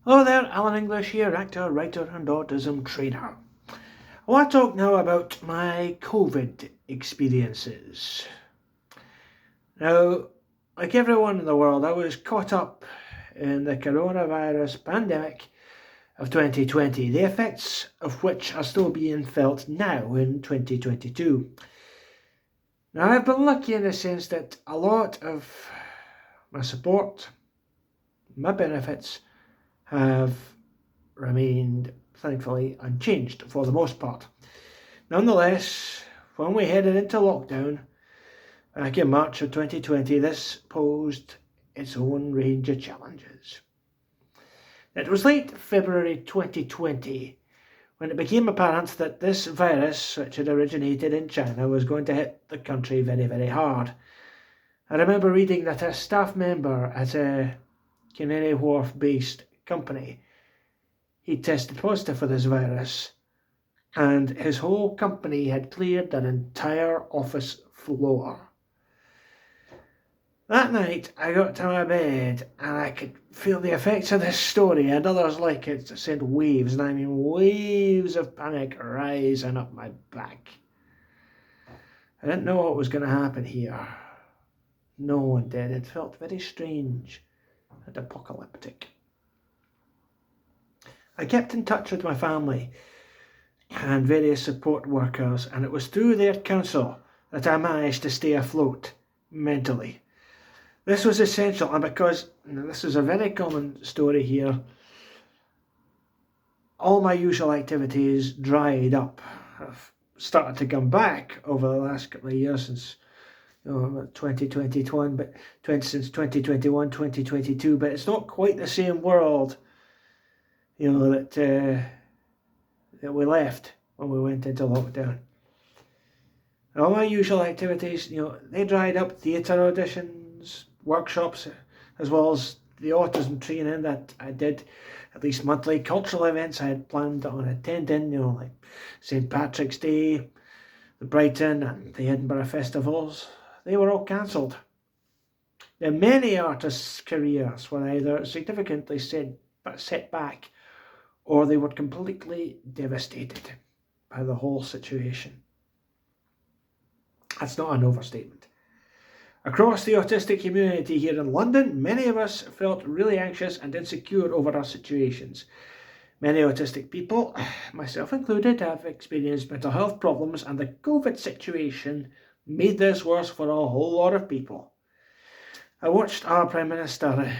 Hello there, Alan English here, actor, writer and autism trainer. I want to talk now about my COVID experiences. Now, like everyone in the world, I was caught up in the coronavirus pandemic of 2020, the effects of which are still being felt now in 2022. Now, I've been lucky in the sense that a lot of my support, my benefits, have remained, thankfully, unchanged for the most part. Nonetheless, when we headed into lockdown back in March of 2020, this posed its own range of challenges. It was late February 2020 when it became apparent that this virus, which had originated in China, was going to hit the country very, very hard. I remember reading that a staff member at a Canary Wharf-based company, he tested positive for this virus, and his whole company had cleared their entire office floor. That night, I got to my bed and I could feel the effects of this story and others like it sent waves, and I mean waves of panic rising up my back. I didn't know what was going to happen here. No one did. It felt very strange and apocalyptic. I kept in touch with my family and various support workers, and it was through their counsel that I managed to stay afloat mentally. This was essential, and because this is a very common story here, all my usual activities dried up. I've started to come back over the last couple of years since 2021, but since 2021, 2022, but it's not quite the same world that we left when we went into lockdown. All my usual activities, they dried up: theatre auditions, workshops, as well as the autism training that I did, at least monthly cultural events I had planned on attending, like St. Patrick's Day, the Brighton and the Edinburgh festivals. They were all cancelled. Now, many artists' careers were either significantly set back, or they were completely devastated by the whole situation. That's not an overstatement. Across the autistic community here in London, many of us felt really anxious and insecure over our situations. Many autistic people, myself included, have experienced mental health problems, and the COVID situation made this worse for a whole lot of people. I watched our Prime Minister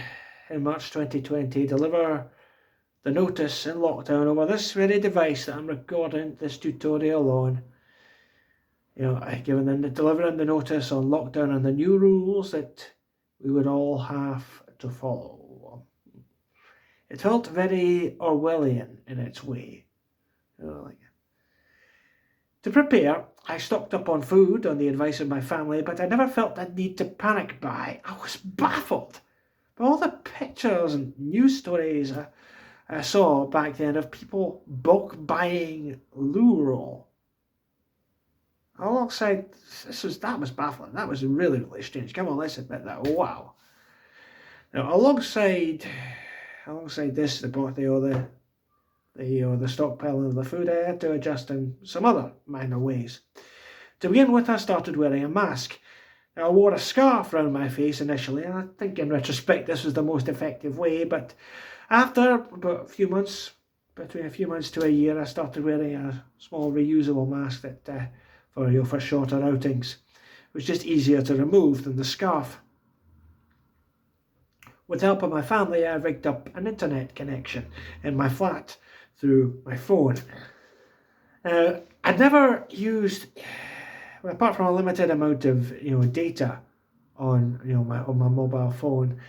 in March 2020 deliver the notice in lockdown over this very device that I'm recording this tutorial on. Delivering the notice on lockdown and the new rules that we would all have to follow. It felt very Orwellian in its way. To prepare, I stocked up on food on the advice of my family, but I never felt that need to panic buy. I was baffled by all the pictures and news stories I saw back then of people bulk buying loo roll. Alongside, that was baffling. That was really, really strange. Come on, let's admit that. Wow. Now, alongside this, the stockpiling of the food, I had to adjust in some other minor ways. To begin with, I started wearing a mask. Now, I wore a scarf around my face initially, and I think in retrospect this was the most effective way, but after about a few months, between a few months to a year, I started wearing a small reusable mask that for shorter outings. It was just easier to remove than the scarf. With the help of my family, I rigged up an internet connection in my flat through my phone. I'd never used, apart from a limited amount of data on my mobile phone,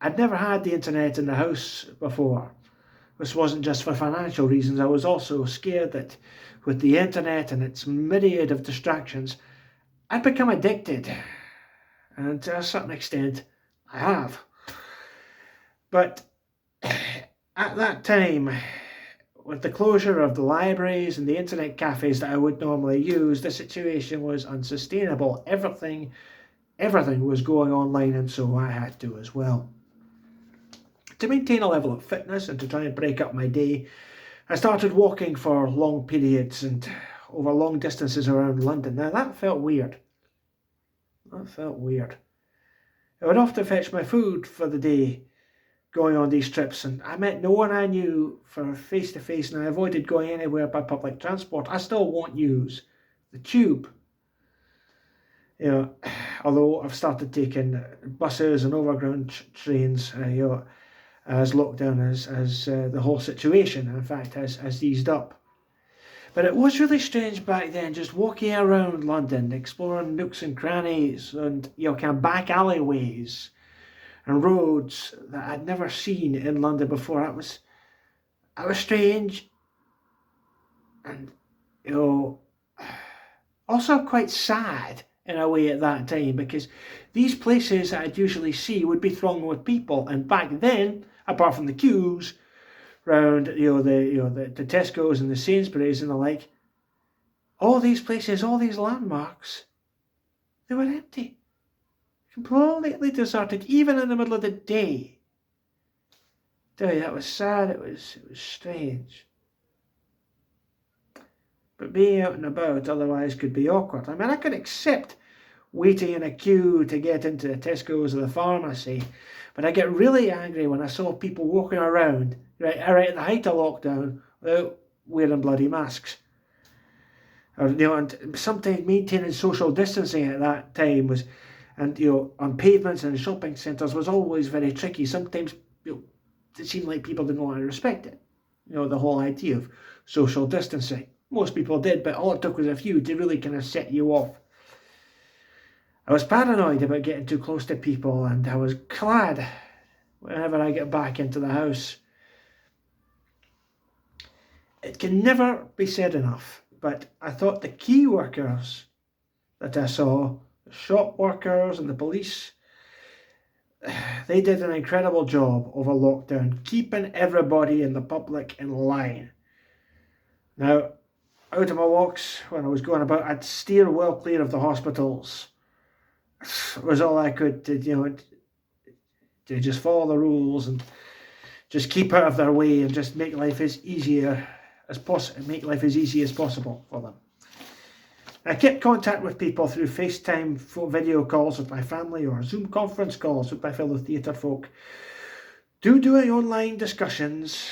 I'd never had the internet in the house before. This wasn't just for financial reasons. I was also scared that with the internet and its myriad of distractions, I'd become addicted. And to a certain extent, I have. But at that time, with the closure of the libraries and the internet cafes that I would normally use, the situation was unsustainable. Everything was going online, and so I had to as well. to maintain a level of fitness and to try and break up my day, I started walking for long periods and over long distances around London. Now that felt weird. That felt weird. I would often fetch my food for the day going on these trips, and I met no one I knew for face to face, and I avoided going anywhere by public transport. I still won't use the tube. Although I've started taking buses and overground trains, as lockdown as the whole situation, in fact, has eased up. But it was really strange back then, just walking around London, exploring nooks and crannies and kind of back alleyways and roads that I'd never seen in London before. It was strange, and also quite sad in a way at that time, because these places that I'd usually see would be thronged with people, and back then, apart from the queues round the Tesco's and the Sainsbury's and the like, all these places, all these landmarks, they were empty, completely deserted, even in the middle of the day. I tell you, that was sad. It was strange. But being out and about otherwise could be awkward. I mean, I could accept waiting in a queue to get into the Tesco's or the pharmacy, but I get really angry when I saw people walking around right at the height of lockdown without wearing bloody masks. And sometimes maintaining social distancing at that time was, and on pavements and shopping centres was always very tricky. Sometimes it seemed like people didn't want to respect it. The whole idea of social distancing. Most people did, but all it took was a few to really kind of set you off. I was paranoid about getting too close to people, and I was glad whenever I get back into the house. It can never be said enough, but I thought the key workers that I saw, the shop workers and the police, they did an incredible job over lockdown, keeping everybody in the public in line. Now, out of my walks, when I was going about, I'd steer well clear of the hospitals. It was all I could to just follow the rules and just keep out of their way and just make life as easy as possible for them. I kept contact with people through FaceTime video calls with my family or Zoom conference calls with my fellow theatre folk. Doing online discussions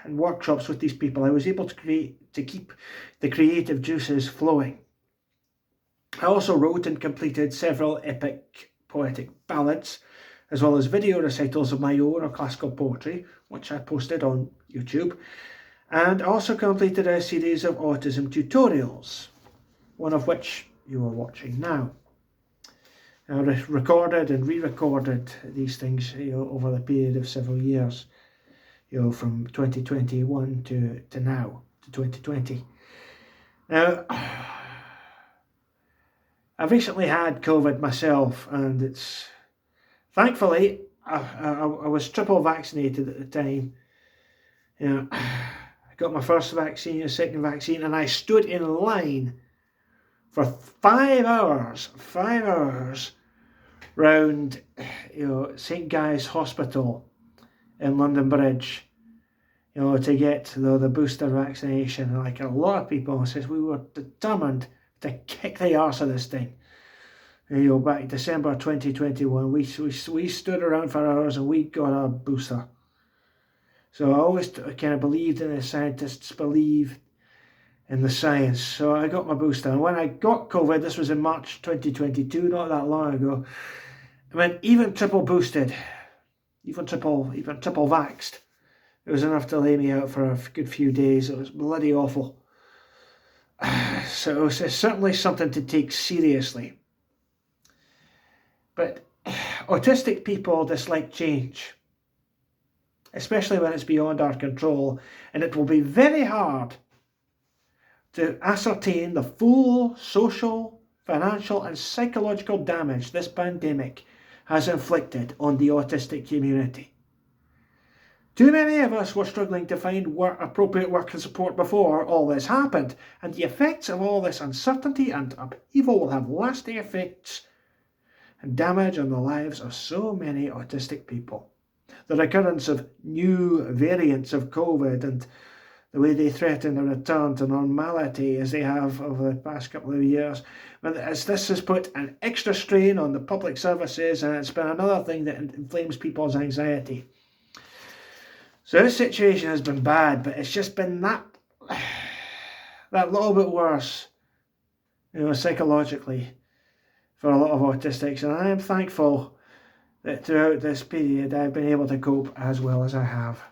and workshops with these people, I was able to keep the creative juices flowing. I also wrote and completed several epic poetic ballads, as well as video recitals of my own or classical poetry, which I posted on YouTube, and also completed a series of autism tutorials, one of which you are watching now. I recorded and re-recorded these things over the period of several years, from 2021 to now, to 2020. Now, I've recently had COVID myself, and it's, thankfully, I was triple vaccinated at the time. I got my first vaccine, a second vaccine, and I stood in line for 5 hours round St Guy's Hospital in London Bridge, to get the booster vaccination. Like a lot of people says, we were determined to kick the arse of this thing. Back in December 2021, we stood around for hours and we got a booster. So I always kind of believed in the scientists, believed in the science. So I got my booster. And when I got COVID, this was in March 2022, not that long ago, I mean, even triple boosted, even triple vaxxed, it was enough to lay me out for a good few days. It was bloody awful. So it's certainly something to take seriously. But autistic people dislike change, especially when it's beyond our control, and it will be very hard to ascertain the full social, financial and psychological damage this pandemic has inflicted on the autistic community. Too many of us were struggling to find appropriate work and support before all this happened, and the effects of all this uncertainty and upheaval will have lasting effects and damage on the lives of so many autistic people. the recurrence of new variants of COVID and the way they threaten a return to normality as they have over the past couple of years. But as this has put an extra strain on the public services, and it's been another thing that inflames people's anxiety. So this situation has been bad, but it's just been that little bit worse, psychologically for a lot of autistics. And I am thankful that throughout this period I've been able to cope as well as I have.